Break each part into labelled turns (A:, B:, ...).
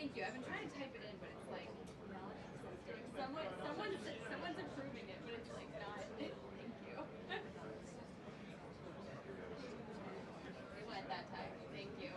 A: Thank you. I've been trying to type it in, but it's like someone's approving it, but it's like not. Thank you. We went that time. Thank you.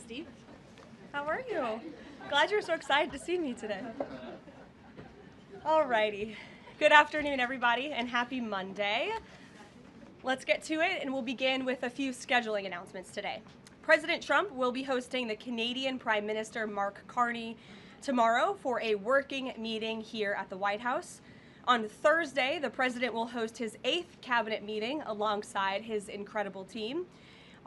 B: Steve. How are you? Glad you're so excited to see me today. Alrighty. Good afternoon, everybody, and happy Monday. Let's get to it, and we'll begin with a few scheduling announcements today. President Trump will be hosting the Canadian Prime Minister Mark Carney tomorrow for a working meeting here at the White House. On Thursday, the president will host his 8th cabinet meeting alongside his incredible team.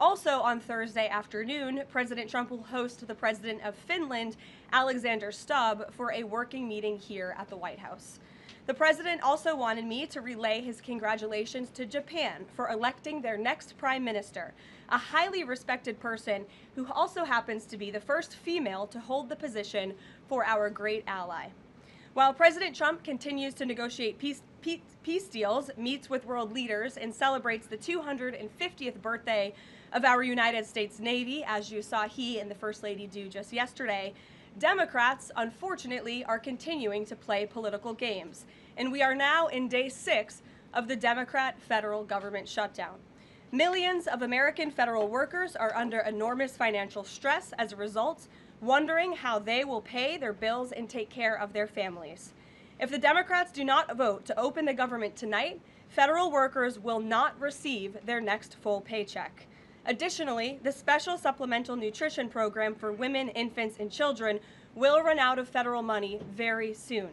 B: Also on Thursday afternoon, President Trump will host the president of Finland, Alexander Stubb, for a working meeting here at the White House. The president also wanted me to relay his congratulations to Japan for electing their next prime minister, a highly respected person who also happens to be the first female to hold the position for our great ally. While President Trump continues to negotiate peace deals, meets with world leaders, and celebrates the 250th birthday of our United States Navy, as you saw he and the First Lady do just yesterday, Democrats, unfortunately, are continuing to play political games. And we are now in day 6 of the Democrat federal government shutdown. Millions of American federal workers are under enormous financial stress as a result, wondering how they will pay their bills and take care of their families. If the Democrats do not vote to open the government tonight, federal workers will not receive their next full paycheck. Additionally, the special supplemental nutrition program for women, infants, and children will run out of federal money very soon.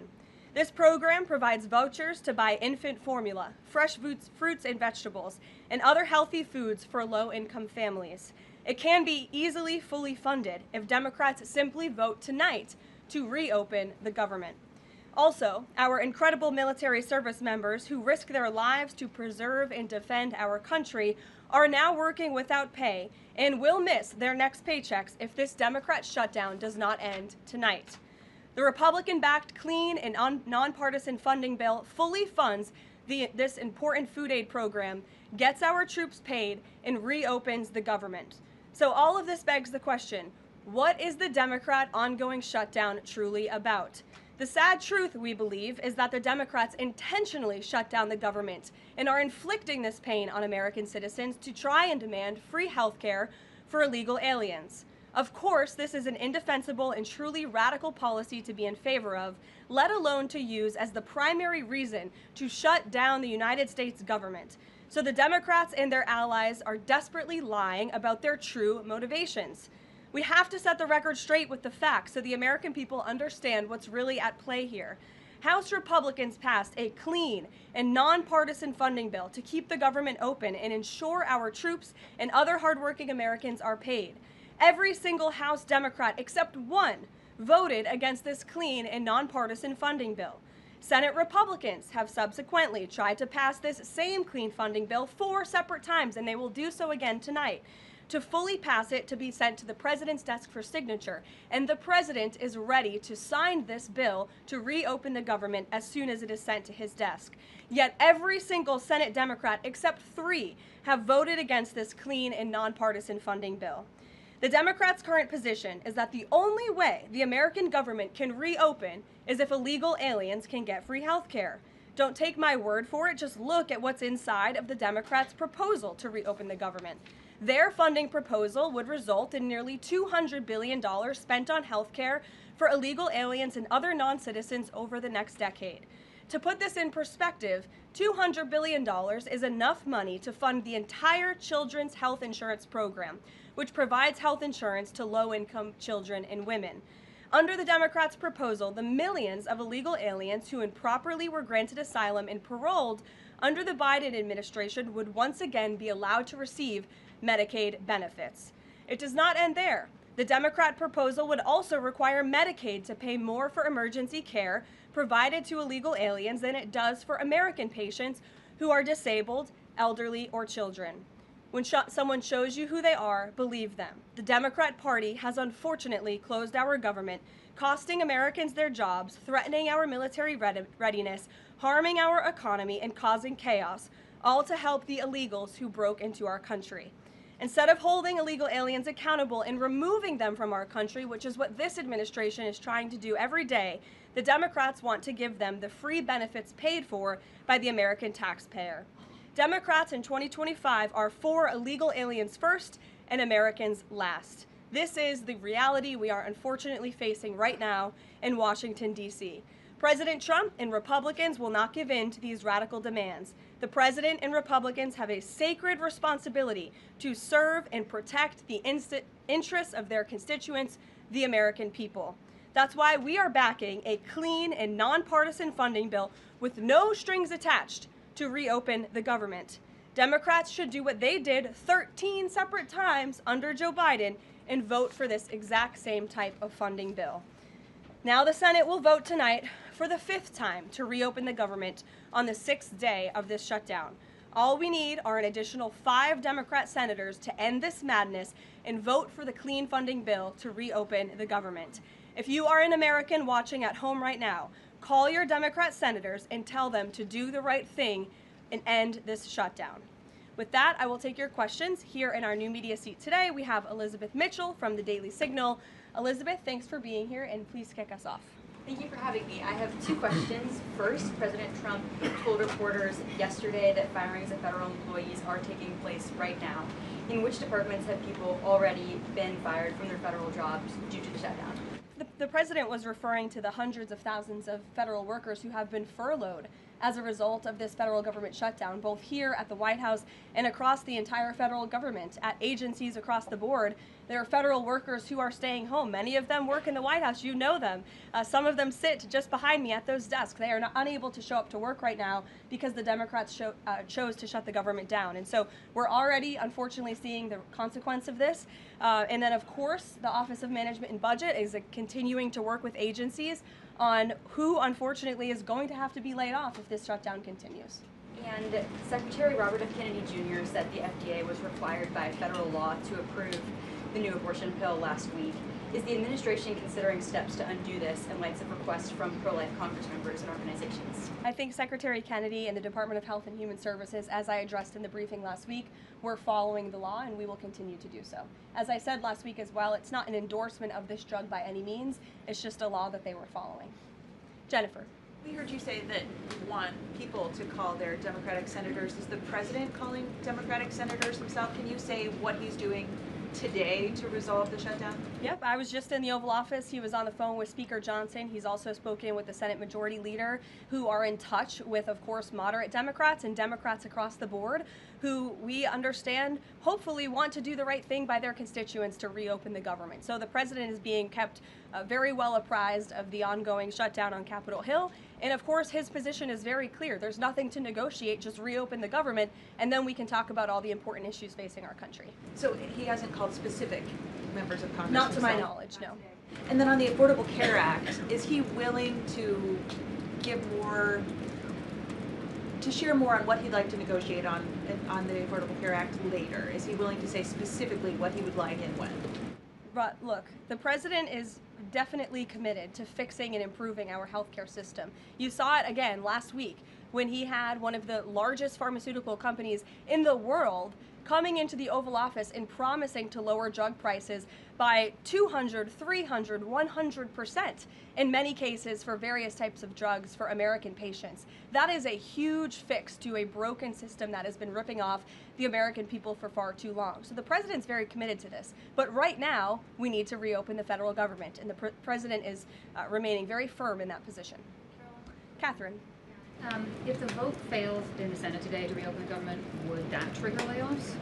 B: This program provides vouchers to buy infant formula, fresh fruits and vegetables, and other healthy foods for low-income families. It can be easily fully funded if Democrats simply vote tonight to reopen the government. Also, our incredible military service members who risk their lives to preserve and defend our country are now working without pay and will miss their next paychecks if this Democrat shutdown does not end tonight. The Republican-backed clean and nonpartisan funding bill fully funds this important food aid program, gets our troops paid, and reopens the government. So all of this begs the question, what is the Democrat ongoing shutdown truly about? The sad truth, we believe, is that the Democrats intentionally shut down the government and are inflicting this pain on American citizens to try and demand free health care for illegal aliens. Of course, this is an indefensible and truly radical policy to be in favor of, let alone to use as the primary reason to shut down the United States government. So the Democrats and their allies are desperately lying about their true motivations. We have to set the record straight with the facts so the American people understand what's really at play here. House Republicans passed a clean and nonpartisan funding bill to keep the government open and ensure our troops and other hardworking Americans are paid. Every single House Democrat except one voted against this clean and nonpartisan funding bill. Senate Republicans have subsequently tried to pass this same clean funding bill 4 separate times, and they will do so again tonight. To fully pass it to be sent to the president's desk for signature, and the president is ready to sign this bill to reopen the government as soon as it is sent to his desk. Yet every single Senate Democrat except 3 have voted against this clean and nonpartisan funding bill. The Democrats' current position is that the only way the American government can reopen is if illegal aliens can get free health care. Don't take my word for it, just look at what's inside of the Democrats' proposal to reopen the government. Their funding proposal would result in nearly $200 billion spent on health care for illegal aliens and other non-citizens over the next decade. To put this in perspective, $200 billion is enough money to fund the entire children's health insurance program, which provides health insurance to low-income children and women. Under the Democrats' proposal, the millions of illegal aliens who improperly were granted asylum and paroled under the Biden administration would once again be allowed to receive Medicaid benefits. It does not end there. The Democrat proposal would also require Medicaid to pay more for emergency care provided to illegal aliens than it does for American patients who are disabled, elderly, or children. When someone shows you who they are, believe them. The Democrat Party has unfortunately closed our government, costing Americans their jobs, threatening our military readiness, harming our economy, and causing chaos, all to help the illegals who broke into our country. Instead of holding illegal aliens accountable and removing them from our country, which is what this administration is trying to do every day, the Democrats want to give them the free benefits paid for by the American taxpayer. Democrats in 2025 are for illegal aliens first and Americans last. This is the reality we are unfortunately facing right now in Washington, D.C. President Trump and Republicans will not give in to these radical demands. The president and Republicans have a sacred responsibility to serve and protect the interests of their constituents, the American people. That's why we are backing a clean and nonpartisan funding bill with no strings attached to reopen the government. Democrats should do what they did 13 separate times under Joe Biden and vote for this exact same type of funding bill. Now the Senate will vote tonight for the 5th time to reopen the government on the 6th day of this shutdown. All we need are an additional 5 Democrat senators to end this madness and vote for the clean funding bill to reopen the government. If you are an American watching at home right now, call your Democrat senators and tell them to do the right thing and end this shutdown. With that, I will take your questions. Here in our new media seat today, we have Elizabeth Mitchell from the Daily Signal. Elizabeth, thanks for being here, and please kick us off.
C: Thank you for having me. I have 2 questions. First, President Trump told reporters yesterday that firings of federal employees are taking place right now. In which departments have people already been fired from their federal jobs due to the shutdown?
B: The president was referring to the hundreds of thousands of federal workers who have been furloughed as a result of this federal government shutdown, both here at the White House and across the entire federal government, at agencies across the board. There are federal workers who are staying home. Many of them work in the White House. You know them. Some of them sit just behind me at those desks. They are unable to show up to work right now because the Democrats chose to shut the government down. And so we're already, unfortunately, seeing the consequence of this. And then, of course, the Office of Management and Budget is continuing to work with agencies on who, unfortunately, is going to have to be laid off if this shutdown continues.
C: And Secretary Robert F. Kennedy Jr. said the FDA was required by federal law to approve the new abortion pill last week. Is the administration considering steps to undo this in light of requests from pro-life Congress members and organizations?
B: I think Secretary Kennedy and the Department of Health and Human Services, as I addressed in the briefing last week, were following the law, and we will continue to do so. As I said last week as well, it's not an endorsement of this drug by any means. It's just a law that they were following. Jennifer.
D: We heard you say that you want people to call their Democratic senators. Is the president calling Democratic senators himself? Can you say what he's doing today to resolve the shutdown?
B: Yep, I was just in the Oval Office. He was on the phone with Speaker Johnson. He's also spoken with the Senate Majority Leader, who are in touch with, of course, moderate Democrats and Democrats across the board, who we understand hopefully want to do the right thing by their constituents to reopen the government. So the president is being kept very well apprised of the ongoing shutdown on Capitol Hill. And of course, his position is very clear. There's nothing to negotiate, just reopen the government, and then we can talk about all the important issues facing our country.
D: So he hasn't called specific members of Congress?
B: Not to my knowledge, no.
D: And then on the Affordable Care Act, is he willing to give more, to share more on what he'd like to negotiate on the Affordable Care Act later? Is he willing to say specifically what he would like and when?
B: But look, the president is definitely committed to fixing and improving our healthcare system. You saw it again last week when he had one of the largest pharmaceutical companies in the world coming into the Oval Office and promising to lower drug prices by 200, 300, 100% in many cases for various types of drugs for American patients. That is a huge fix to a broken system that has been ripping off the American people for far too long. So the president's very committed to this. But right now, we need to reopen the federal government, and the president is remaining very firm in that position. Catherine.
E: If the vote fails in the Senate today to reopen the government, would that trigger layoffs?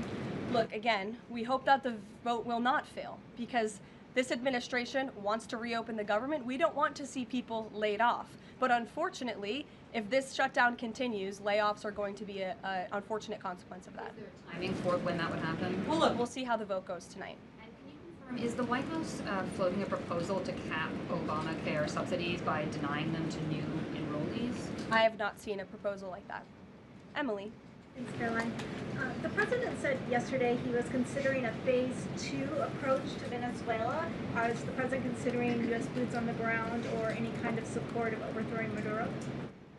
B: Look, again, we hope that the vote will not fail because this administration wants to reopen the government. We don't want to see people laid off. But unfortunately, if this shutdown continues, layoffs are going to be an unfortunate consequence of that.
E: Is there a timing for when that would happen?
B: Well, look, we'll see how the vote goes tonight.
E: And can you confirm, is the White House floating a proposal to cap Obamacare subsidies by denying them to new enrollees?
B: I have not seen a proposal like that. Emily.
F: Thanks, Caroline. The president said yesterday he was considering a phase 2 approach to Venezuela. Is the president considering U.S. boots on the ground or any kind of support of overthrowing Maduro?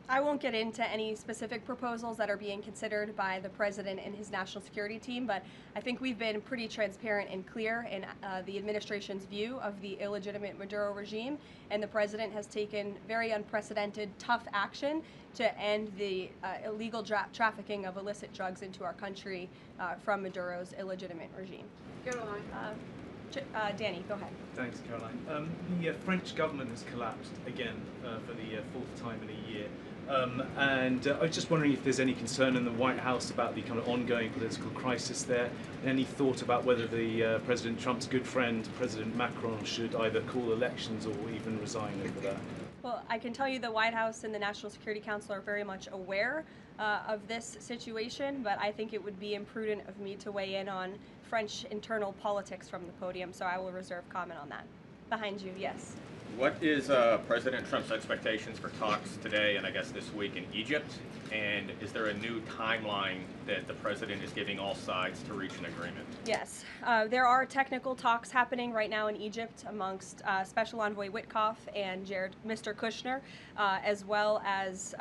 B: I won't get into any specific proposals that are being considered by the president and his national security team, but I think we've been pretty transparent and clear in the administration's view of the illegitimate Maduro regime, and the president has taken very unprecedented, tough action to end the illegal trafficking of illicit drugs into our country from Maduro's illegitimate regime.
A: Caroline.
B: Danny, go ahead.
G: Thanks, Caroline. The French government has collapsed again for the fourth time in a year. And I was just wondering if there's any concern in the White House about the kind of ongoing political crisis there, and any thought about whether the President Trump's good friend, President Macron, should either call elections or even resign over that.
B: Well, I can tell you the White House and the National Security Council are very much aware of this situation, but I think it would be imprudent of me to weigh in on French internal politics from the podium, so I will reserve comment on that. Behind you, yes.
H: What is President Trump's expectations for talks today and I guess this week in Egypt? And is there a new timeline that the president is giving all sides to reach an agreement?
B: Yes, there are technical talks happening right now in Egypt amongst Special Envoy Witkoff and Mr. Kushner, as well as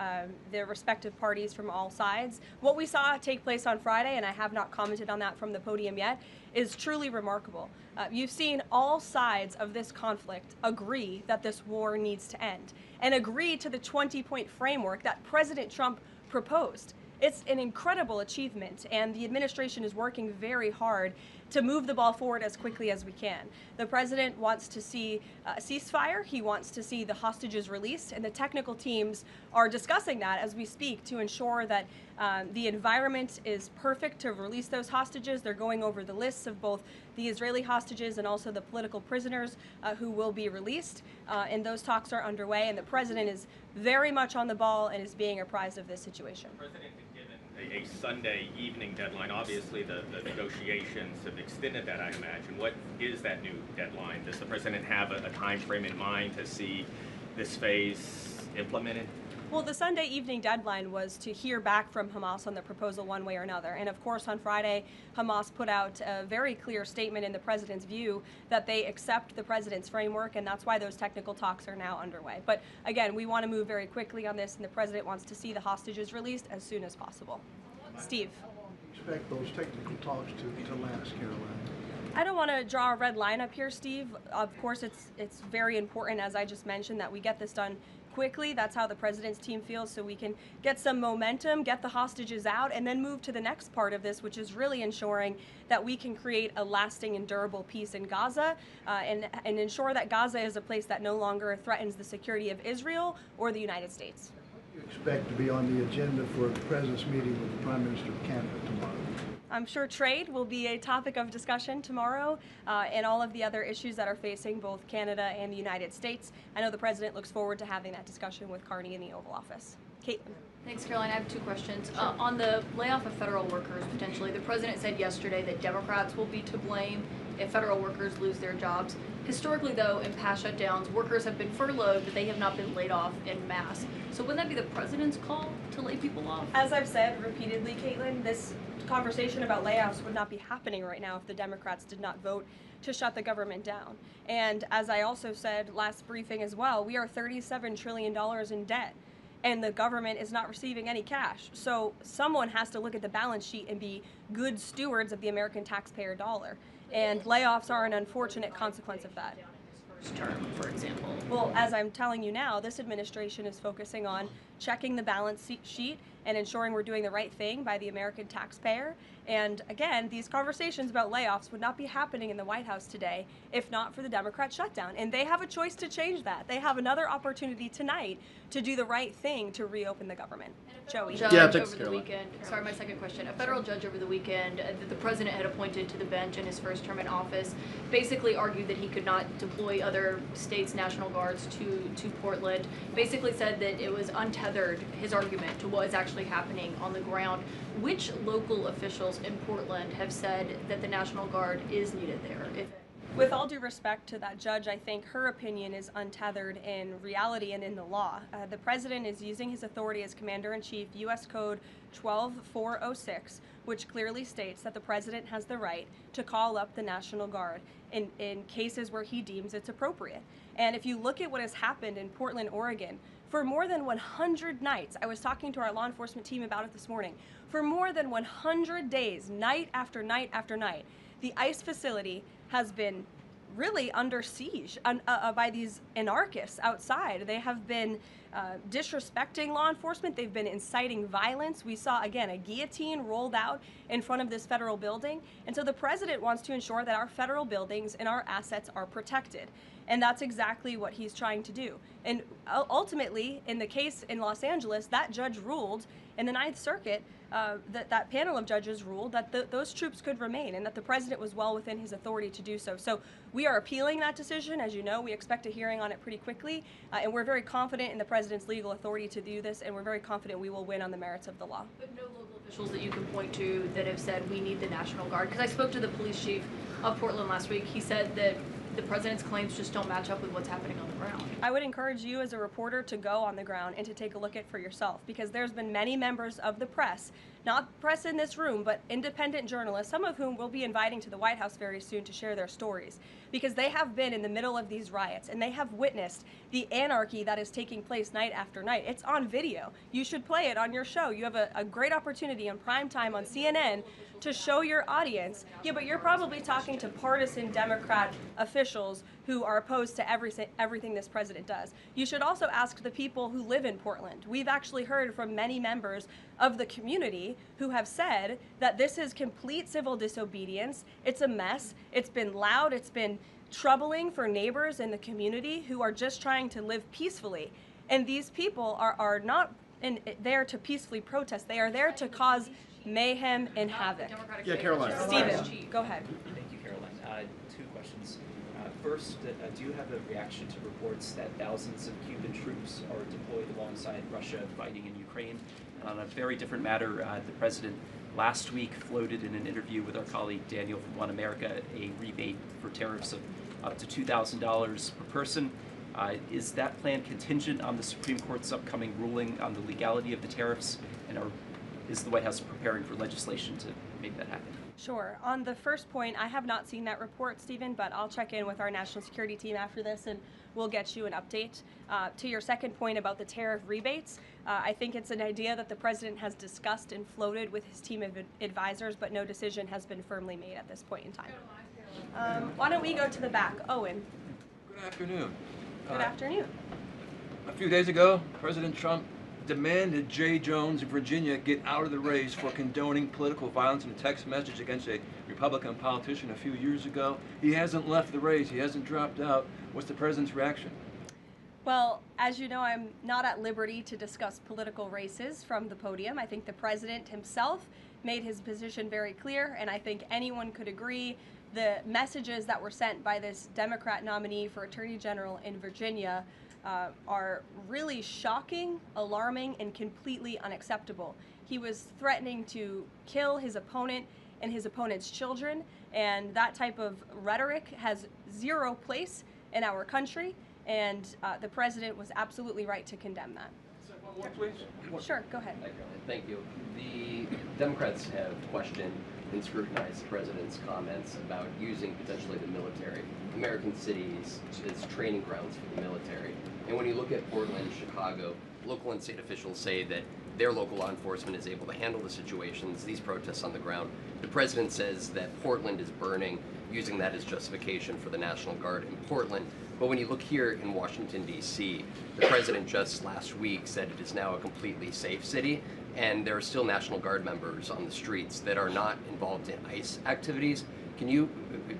B: the respective parties from all sides. What we saw take place on Friday, and I have not commented on that from the podium yet, is truly remarkable. You've seen all sides of this conflict agree that this war needs to end and agree to the 20-point framework that President Trump proposed. It's an incredible achievement, and the administration is working very hard to move the ball forward as quickly as we can. The president wants to see a ceasefire. He wants to see the hostages released, and the technical teams are discussing that as we speak to ensure that the environment is perfect to release those hostages. They're going over the lists of both the Israeli hostages and also the political prisoners who will be released, and those talks are underway, and the president is very much on the ball and is being apprised of this situation.
H: The president had given a Sunday evening deadline. Obviously, the negotiations have extended that, I imagine. What is that new deadline? Does the president have a time frame in mind to see this phase implemented?
B: Well, the Sunday evening deadline was to hear back from Hamas on the proposal one way or another. And of course, on Friday, Hamas put out a very clear statement in the president's view that they accept the president's framework, and that's why those technical talks are now underway. But again, we want to move very quickly on this, and the president wants to see the hostages released as soon as possible. Steve.
I: Expect those technical talks to last, Caroline?
B: I don't want to draw a red line up here, Steve. Of course, it's very important, as I just mentioned, that we get this done quickly. That's how the president's team feels, so we can get some momentum, get the hostages out, and then move to the next part of this, which is really ensuring that we can create a lasting and durable peace in Gaza and ensure that Gaza is a place that no longer threatens the security of Israel or the United States.
I: You expect to be on the agenda for the president's meeting with the Prime Minister of Canada tomorrow?
B: I'm sure trade will be a topic of discussion tomorrow and all of the other issues that are facing both Canada and the United States. I know the president looks forward to having that discussion with Carney in the Oval Office. Caitlin.
E: Thanks, Caroline. I have two questions. On the layoff of federal workers, potentially, the president said yesterday that Democrats will be to blame if federal workers lose their jobs. Historically, though, in past shutdowns, workers have been furloughed, but they have not been laid off en masse. So wouldn't that be the president's call to lay people off?
B: As I've said repeatedly, Caitlin, this conversation about layoffs would not be happening right now if the Democrats did not vote to shut the government down. And as I also said last briefing as well, we are $37 trillion in debt, and the government is not receiving any cash. So someone has to look at the balance sheet and be good stewards of the American taxpayer dollar. And layoffs are an unfortunate consequence of that.
E: First term, for example.
B: Well, as I'm telling you now, this administration is focusing on checking the balance sheet and ensuring we're doing the right thing by the American taxpayer. And again, these conversations about layoffs would not be happening in the White House today if not for the Democrat shutdown. And they have a choice to change that. They have another opportunity tonight to do the right thing to reopen the government. Joey.
E: Judge over the weekend. Sorry, my second question. A federal judge over the weekend that the president had appointed to the bench in his first term in office basically argued that he could not deploy other states' National Guards to Portland. Basically said that it was untethered, his argument, to what is actually happening on the ground. Which local officials in Portland have said that the National Guard is needed there?
B: With all due respect to that judge, I think her opinion is untethered in reality and in the law. The president is using his authority as Commander-in-Chief, U.S. Code 12406, which clearly states that the president has the right to call up the National Guard in cases where he deems it's appropriate. And if you look at what has happened in Portland, Oregon, for more than 100 nights, I was talking to our law enforcement team about it this morning, for more than 100 days, night after night after night, the ICE facility has been really under siege by these anarchists outside. They have been disrespecting law enforcement. They've been inciting violence. We saw, again, a guillotine rolled out in front of this federal building. And so the president wants to ensure that our federal buildings and our assets are protected. And that's exactly what he's trying to do. And ultimately, in the case in Los Angeles, that judge ruled in the Ninth Circuit, that panel of judges ruled that those troops could remain and that the president was well within his authority to do so. So we are appealing that decision. As you know, we expect a hearing on it pretty quickly, and we're very confident in the president's legal authority to do this, and we're very confident we will win on the merits of the law.
E: But no local officials that you can point to that have said we need the National Guard? Because I spoke to the police chief of Portland last week. He said that the president's claims just don't match up with what's happening on the ground.
B: I would encourage you as a reporter to go on the ground and to take a look at it for yourself, because there's been many members of the press, not press in this room, but independent journalists, some of whom we'll be inviting to the White House very soon to share their stories, because they have been in the middle of these riots and they have witnessed the anarchy that is taking place night after night. It's on video. You should play it on your show. You have a great opportunity on prime time on CNN to show your audience. Yeah, but you're probably talking to partisan Democrat officials who are opposed to everything this president does. You should also ask the people who live in Portland. We've actually heard from many members of the community who have said that this is complete civil disobedience. It's a mess. It's been loud. It's been troubling for neighbors in the community who are just trying to live peacefully. And these people are not there to peacefully protest. They are there to cause mayhem and havoc.
J: Yeah, Karoline.
B: Stephen, go ahead.
K: Thank you, Karoline. Two questions. First, do you have a reaction to reports that thousands of Cuban troops are deployed alongside Russia fighting in Ukraine? And on a very different matter, the president last week floated in an interview with our colleague Daniel from One America a rebate for tariffs of up to $2,000 per person. Is that plan contingent on the Supreme Court's upcoming ruling on the legality of the tariffs, and is the White House preparing for legislation to make that happen?
B: Sure. On the first point, I have not seen that report, Stephen, but I'll check in with our national security team after this and we'll get you an update. To your second point about the tariff rebates, I think it's an idea that the president has discussed and floated with his team of advisors, but no decision has been firmly made at this point in time. Why don't we go to the back? Owen.
L: Good afternoon.
B: Good afternoon.
L: A few days ago, President Trump demanded Jay Jones in Virginia get out of the race for condoning political violence in a text message against a Republican politician a few years ago. He hasn't left the race. He hasn't dropped out. What's the president's reaction?
B: Well, as you know, I'm not at liberty to discuss political races from the podium. I think the president himself made his position very clear, and I think anyone could agree the messages that were sent by this Democrat nominee for Attorney General in Virginia are really shocking, alarming, and completely unacceptable. He was threatening to kill his opponent and his opponent's children, and that type of rhetoric has zero place in our country, and the president was absolutely right to condemn that. Sure, go ahead.
M: Thank you. The Democrats have questioned and scrutinized the president's comments about using potentially the military, American cities, as training grounds for the military. And when you look at Portland, Chicago, local and state officials say that their local law enforcement is able to handle the situations, these protests on the ground. The president says that Portland is burning, using that as justification for the National Guard in Portland. But when you look here in Washington, D.C., the president just last week said it is now a completely safe city, and there are still National Guard members on the streets that are not involved in ICE activities. Can you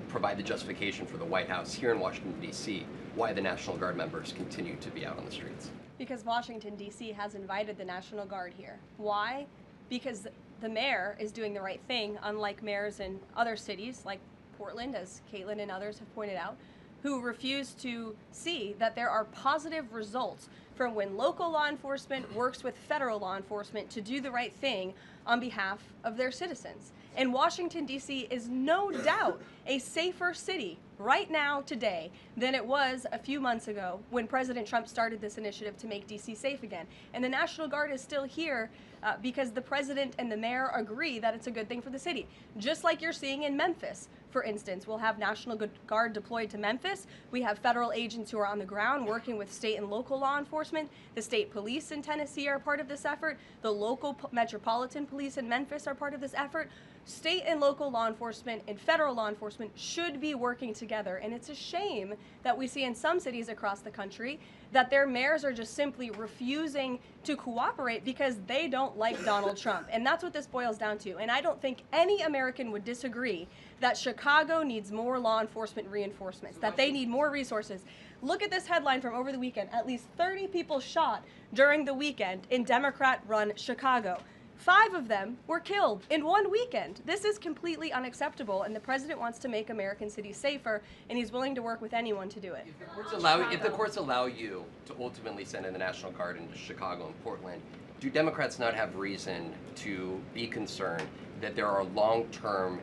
M: provide the justification for the White House here in Washington, D.C., why the National Guard members continue to be out on the streets?
B: Because Washington, D.C. has invited the National Guard here. Why? Because the mayor is doing the right thing, unlike mayors in other cities like Portland, as Caitlin and others have pointed out, who refuse to see that there are positive results from when local law enforcement works with federal law enforcement to do the right thing on behalf of their citizens. And Washington, D.C. is no doubt a safer city right now today than it was a few months ago when President Trump started this initiative to make D.C. safe again. And the National Guard is still here because the president and the mayor agree that it's a good thing for the city. Just like you're seeing in Memphis, for instance. We'll have National Guard deployed to Memphis. We have federal agents who are on the ground working with state and local law enforcement. The state police in Tennessee are part of this effort. The local metropolitan police in Memphis are part of this effort. State and local law enforcement and federal law enforcement should be working together, and it's a shame that we see in some cities across the country that their mayors are just simply refusing to cooperate because they don't like Donald Trump. And that's what this boils down to. And I don't think any American would disagree that Chicago needs more law enforcement reinforcements, that they need more resources. Look at this headline from over the weekend. At least 30 people shot during the weekend in Democrat-run Chicago. 5 of them were killed in one weekend. This is completely unacceptable, and the president wants to make American cities safer, and he's willing to work with anyone to do it.
M: If the courts allow you to ultimately send in the National Guard into Chicago and Portland, do Democrats not have reason to be concerned that there are long-term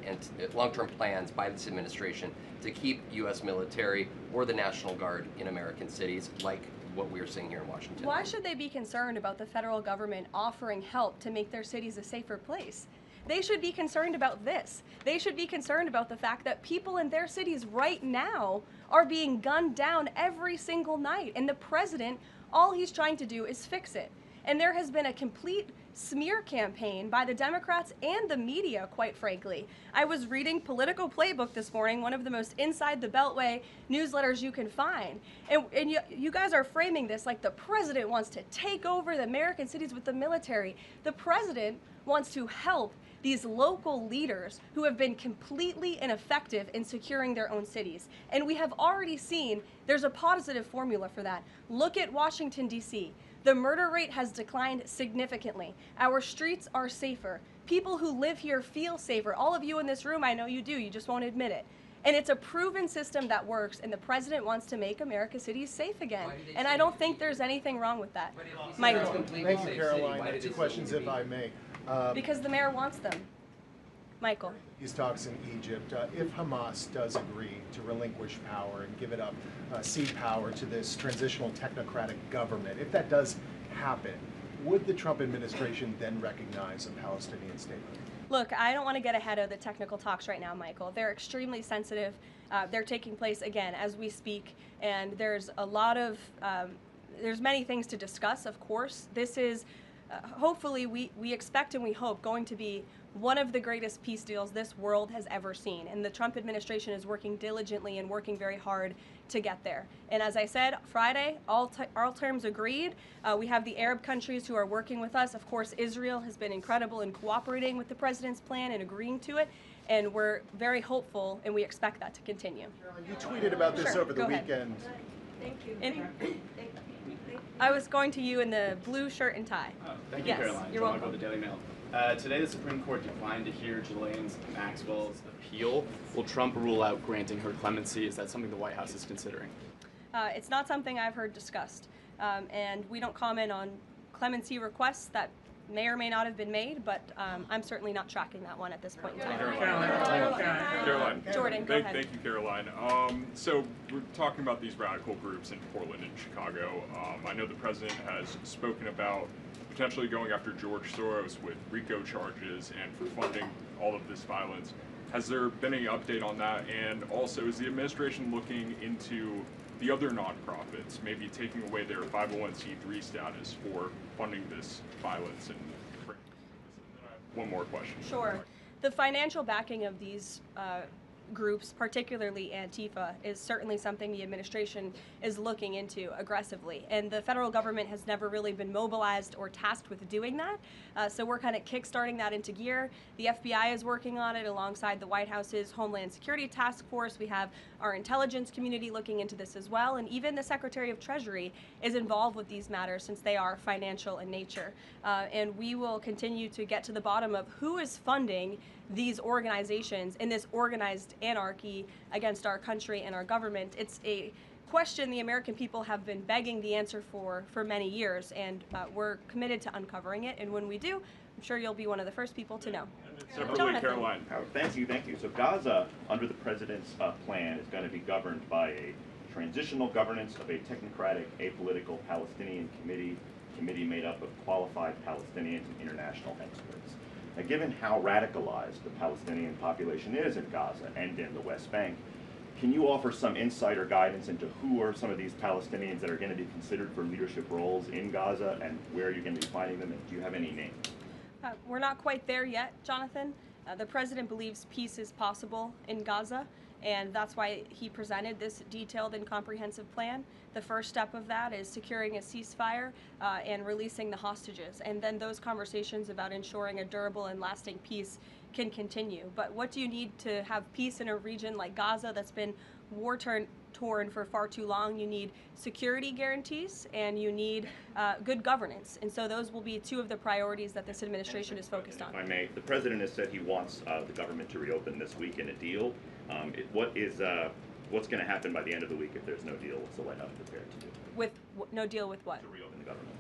M: plans by this administration to keep U.S. military or the National Guard in American cities, like what we are seeing here in Washington?
B: Why should they be concerned about the federal government offering help to make their cities a safer place? They should be concerned about this. They should be concerned about the fact that people in their cities right now are being gunned down every single night. And the president, all he's trying to do is fix it. And there has been a complete smear campaign by the Democrats and the media, quite frankly. I was reading Political Playbook this morning, one of the most inside the Beltway newsletters you can find. And you guys are framing this like the president wants to take over the American cities with the military. The president wants to help these local leaders who have been completely ineffective in securing their own cities. And we have already seen there's a positive formula for that. Look at Washington, D.C. The murder rate has declined significantly. Our streets are safer. People who live here feel safer. All of you in this room, I know you do, you just won't admit it. And it's a proven system that works, and the president wants to make America's cities safe again. And I don't think there's anything wrong with that. Michael.
I: Thank you, Caroline. 2 questions, if I may.
B: Because the mayor wants them. Michael.
I: These talks in Egypt, if Hamas does agree to relinquish power and give it up, cede power to this transitional technocratic government, if that does happen, would the Trump administration then recognize a Palestinian state?
B: Look, I don't want to get ahead of the technical talks right now, Michael. They're extremely sensitive. They're taking place, again, as we speak, and there's a lot of, there's many things to discuss, of course. This is, hopefully, we expect and we hope going to be one of the greatest peace deals this world has ever seen. And the Trump administration is working diligently and working very hard to get there. And as I said, Friday, all terms agreed. We have the Arab countries who are working with us. Of course, Israel has been incredible in cooperating with the president's plan and agreeing to it. And we're very hopeful, and we expect that to continue.
I: You tweeted about this over the weekend.
F: Thank you.
B: I was going to you in the blue shirt and tie.
J: Thank you,
B: yes,
J: Caroline.
B: You're welcome.
J: The Daily Mail. Today, the Supreme Court declined to hear Ghislaine Maxwell's appeal. Will Trump rule out granting her clemency? Is that something the White House is considering?
B: It's not something I've heard discussed. And we don't comment on clemency requests that may or may not have been made, but I'm certainly not tracking that one at this point in time.
N: Caroline.
B: Jordan, go ahead.
N: Thank you, Caroline. So we're talking about these radical groups in Portland and Chicago. I know the president has spoken about potentially going after George Soros with RICO charges and for funding all of this violence. Has there been any update on that? And also, is the administration looking into the other nonprofits, maybe taking away their 501c3 status for funding this violence? And one more question.
B: Sure. The financial backing of these groups, particularly Antifa, is certainly something the administration is looking into aggressively. And the federal government has never really been mobilized or tasked with doing that. So we're kind of kickstarting that into gear. The FBI is working on it alongside the White House's Homeland Security Task Force. We have our intelligence community looking into this as well. And even the Secretary of Treasury is involved with these matters since they are financial in nature. And we will continue to get to the bottom of who is funding these organizations in this organized anarchy against our country and our government. It's a question the American people have been begging the answer for many years, and we're committed to uncovering it. And when we do, I'm sure you'll be one of the first people to know.
N: Separately, Caroline.
O: Thank you. So Gaza, under the president's plan, is going to be governed by a transitional governance of a technocratic, apolitical Palestinian committee made up of qualified Palestinians and international experts. Now, given how radicalized the Palestinian population is in Gaza and in the West Bank, can you offer some insight or guidance into who are some of these Palestinians that are going to be considered for leadership roles in Gaza, and where you're going to be finding them, and do you have any names?
B: We're not quite there yet, Jonathan. The president believes peace is possible in Gaza, And that's why he presented this detailed and comprehensive plan. The first step of that is securing a ceasefire and releasing the hostages. And then those conversations about ensuring a durable and lasting peace can continue. But what do you need to have peace in a region like Gaza that's been war-torn for far too long? You need security guarantees and you need good governance. And so those will be two of the priorities that this administration is focused on.
O: If I may, the president has said he wants the government to reopen this week in a deal. What's going to happen by the end of the week if there's no deal? What's the White House prepared to do?
B: With no deal with what?
O: To reopen the government.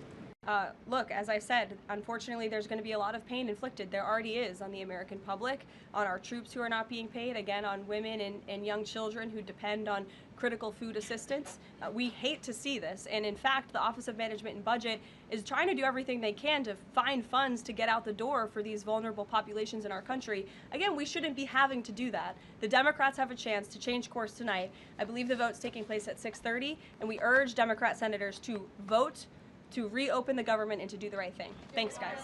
B: Look, as I said, unfortunately, there's going to be a lot of pain inflicted. There already is on the American public, on our troops who are not being paid, again, on women and young children who depend on critical food assistance. We hate to see this. And in fact, the Office of Management and Budget is trying to do everything they can to find funds to get out the door for these vulnerable populations in our country. Again, we shouldn't be having to do that. The Democrats have a chance to change course tonight. I believe the vote's taking place at 6:30, and we urge Democrat senators to vote to reopen the government and to do the right thing. Thanks, guys.